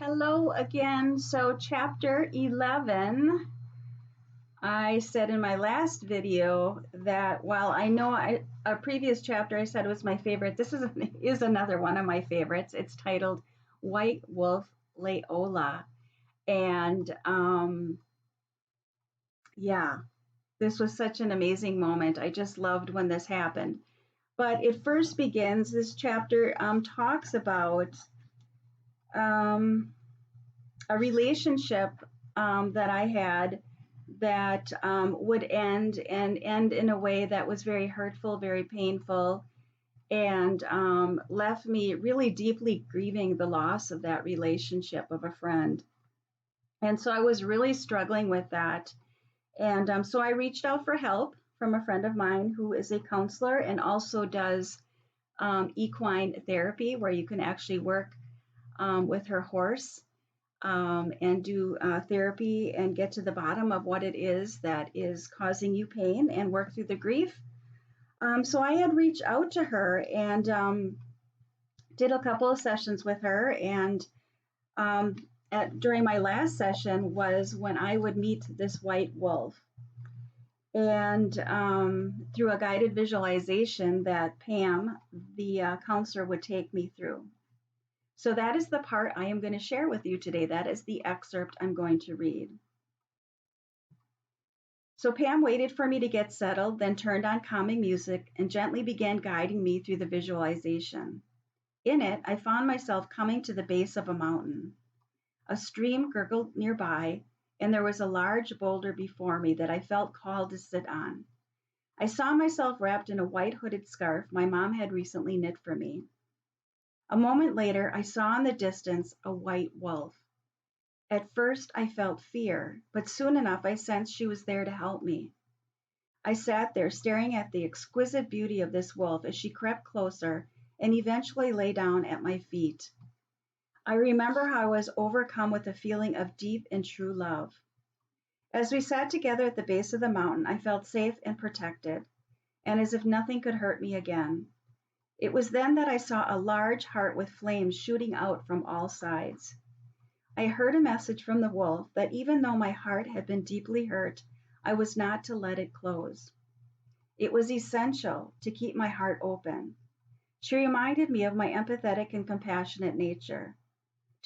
Hello again. So, chapter 11, I said in my last video that while I know a previous chapter I said was my favorite, this is another one of my favorites. It's titled White Wolf Leola. And yeah, this was such an amazing moment. I just loved when this happened. But it first begins, this chapter talks about a relationship that I had that would end and end in a way that was very hurtful, very painful, and left me really deeply grieving the loss of that relationship of a friend. And so I was really struggling with that. And so I reached out for help from a friend of mine who is a counselor and also does equine therapy, where you can actually work with her horse and do therapy and get to the bottom of what it is that is causing you pain and work through the grief. So I had reached out to her and did a couple of sessions with her. And during my last session was when I would meet this white wolf. And through a guided visualization that Pam, the counselor, would take me through. So that is the part I am going to share with you today. That is the excerpt I'm going to read. So Pam waited for me to get settled, then turned on calming music and gently began guiding me through the visualization. In it, I found myself coming to the base of a mountain. A stream gurgled nearby, and there was a large boulder before me that I felt called to sit on. I saw myself wrapped in a white hooded scarf my mom had recently knit for me. A moment later, I saw in the distance a white wolf. At first, I felt fear, but soon enough I sensed she was there to help me. I sat there staring at the exquisite beauty of this wolf as she crept closer and eventually lay down at my feet. I remember how I was overcome with a feeling of deep and true love. As we sat together at the base of the mountain, I felt safe and protected, and as if nothing could hurt me again. It was then that I saw a large heart with flames shooting out from all sides. I heard a message from the wolf that even though my heart had been deeply hurt, I was not to let it close. It was essential to keep my heart open. She reminded me of my empathetic and compassionate nature.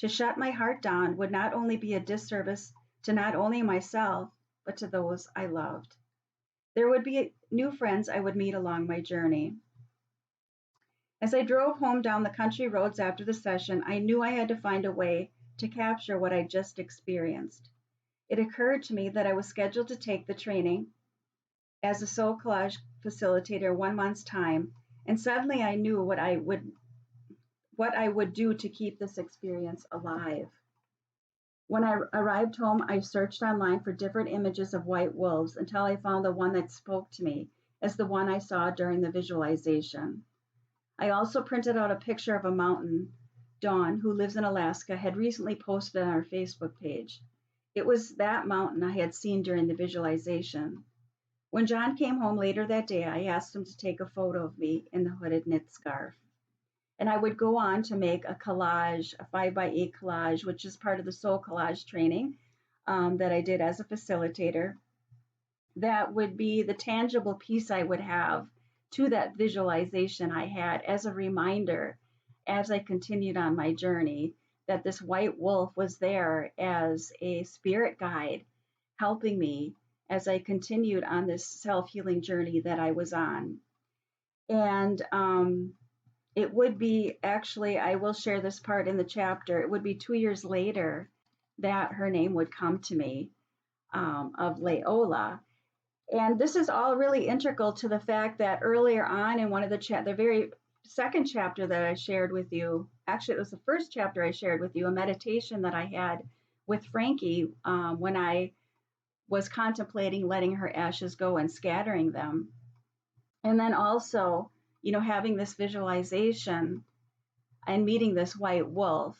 To shut my heart down would not only be a disservice to not only myself, but to those I loved. There would be new friends I would meet along my journey. As I drove home down the country roads after the session, I knew I had to find a way to capture what I just experienced. It occurred to me that I was scheduled to take the training as a soul collage facilitator 1 month's time, and suddenly I knew what I would do to keep this experience alive. When I arrived home, I searched online for different images of white wolves until I found the one that spoke to me as the one I saw during the visualization. I also printed out a picture of a mountain Dawn, who lives in Alaska, had recently posted on our Facebook page. It was that mountain I had seen during the visualization. When John came home later that day, I asked him to take a photo of me in the hooded knit scarf. And I would go on to make a collage, a 5x8 collage, which is part of the soul collage training that I did as a facilitator. That would be the tangible piece I would have to that visualization I had as a reminder as I continued on my journey that this white wolf was there as a spirit guide, helping me as I continued on this self-healing journey that I was on. And it would be, actually, I will share this part in the chapter, it would be 2 years later that her name would come to me, of Leola. And this is all really integral to the fact that earlier on in one of the very second chapter that I shared with you, actually it was the first chapter I shared with you, a meditation that I had with Frankie when I was contemplating letting her ashes go and scattering them. And then also, having this visualization and meeting this white wolf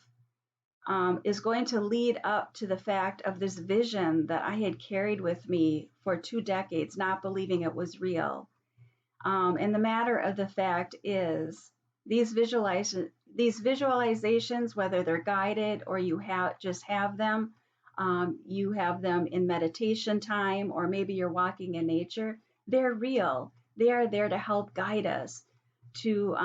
is going to lead up to the fact of this vision that I had carried with me for 2 decades, not believing it was real. And the matter of the fact is These visualizations, whether they're guided or you just have them, you have them in meditation time, or maybe you're walking in nature. They're real. They are there to help guide us to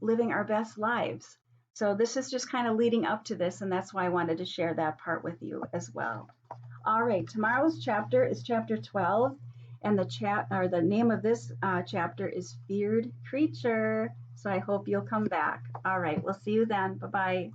living our best lives. So this is just kind of leading up to this, and that's why I wanted to share that part with you as well. All right, tomorrow's chapter is chapter 12, and the name of this chapter is Feared Creature. So I hope you'll come back. All right, we'll see you then. Bye bye.